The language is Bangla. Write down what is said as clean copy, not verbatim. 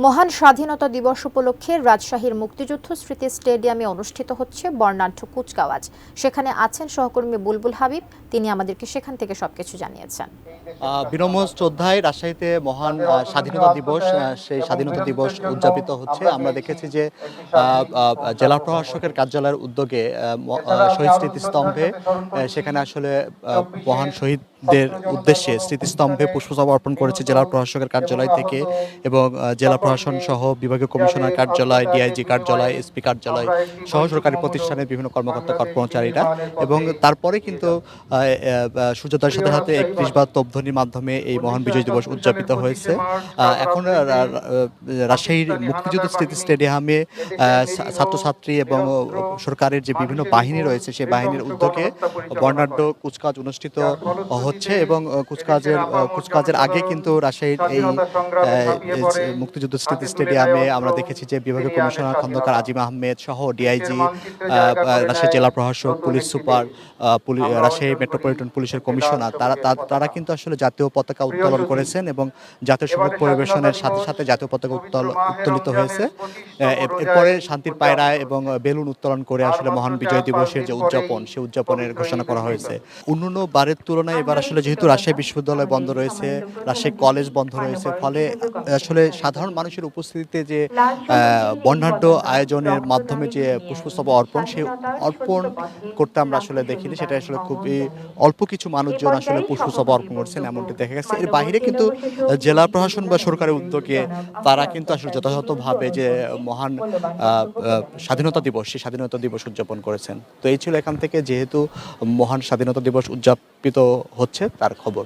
মহান স্বাধীনতা দিবস উপলক্ষে রাজশাহীর মুক্তিযুদ্ধ স্মৃতি স্টেডিয়ামে অনুষ্ঠিত হচ্ছে বর্ণাঢ্য কুচকাওয়াজ। সেখানে আছেন সহকর্মী বুলবুল হাবিব, তিনি আমাদেরকে সেখান থেকে সবকিছু জানিয়েছেন। বিনম্র শ্রদ্ধায় রাজশাহীতে মহান স্বাধীনতা দিবস, সেই স্বাধীনতা দিবস উদযাপিত হচ্ছে। আমরা দেখেছি যে জেলা প্রশাসকের কার্যালয়ের উদ্যোগে শহীদ স্মৃতিস্তম্ভে সেখানে আসলে মহান শহীদদের উদ্দেশ্যে স্মৃতিস্তম্ভে পুষ্পস্তবক অর্পণ করেছে জেলা প্রশাসকের কার্যালয় থেকে, এবং জেলা প্রশাসন সহ বিভাগীয় কমিশনার কার্যালয়, ডিআইজি কার্যালয়, এসপি কার্যালয় সহ সরকারি প্রতিষ্ঠানের বিভিন্ন কর্মকর্তা কর্মচারীরা। এবং তারপরে কিন্তু সূর্যোদয়ের সাথে সাথে ৩১ বার তোপধ্বনির মাধ্যমে এই মহান বিজয় দিবস উদযাপিত হয়েছে। এখন রাজশাহীর মুক্তিযুদ্ধ স্মৃতি স্টেডিয়ামে ছাত্রছাত্রী এবং সরকারের যে বিভিন্ন বাহিনী রয়েছে সেই বাহিনীর উদ্যোগে বর্ণাঢ্য কুচকাওয়াজ অনুষ্ঠিত হচ্ছে। এবং কুচকাওয়াজের আগে কিন্তু রাজশাহীর এই মুক্তিযুদ্ধ স্মৃতি স্টেডিয়ামে আমরা দেখেছি যে বিভাগীয় কমিশনার খন্দকার আজিম আহমেদ সহ ডিআইজি, রাজশাহী জেলা প্রশাসক, পুলিশ সুপার, রাজশাহী মেট্রোপলিটন পুলিশের কমিশনার, তারা কিন্তু আসলে জাতীয় পতাকা উত্তোলন করেছেন এবং জাতীয় সঙ্গীত পরিবেশনের সাথে সাথে জাতীয় পতাকা উত্তোলিত হয়েছে। এরপরে শান্তির পায়রা এবং বেলুন উত্তোলন করে আসলে মহান বিজয় দিবসের যে উদযাপন, সেই উদযাপনের ঘোষণা করা হয়েছে। অন্যান্য বারের তুলনায় এবার আসলে যেহেতু রাজশাহী বিশ্ববিদ্যালয় বন্ধ রয়েছে, রাজশাহী কলেজ বন্ধ রয়েছে, ফলে আসলে সাধারণ মানুষের উপস্থিতিতে যে বর্ণাঢ্য আয়োজনের মাধ্যমে যে পুষ্পস্তবক অর্পণ, সেই অর্পণ করতে আমরা আসলে দেখিনি। সেটা আসলে খুবই অল্প কিছু মানুষজন আসলে পুষ্পস্তবক অর্পণ করছেন এমনটি দেখা গেছে। এর বাইরে কিন্তু জেলা প্রশাসন বা সরকারের উদ্যোগে তারা কিন্তু আসলে যথাযথভাবে যে মহান স্বাধীনতা দিবস, সেই স্বাধীনতা দিবস উদযাপন করেছেন। তো এই ছিল এখান থেকে যেহেতু মহান স্বাধীনতা দিবস উদযাপিত হচ্ছে তার খবর।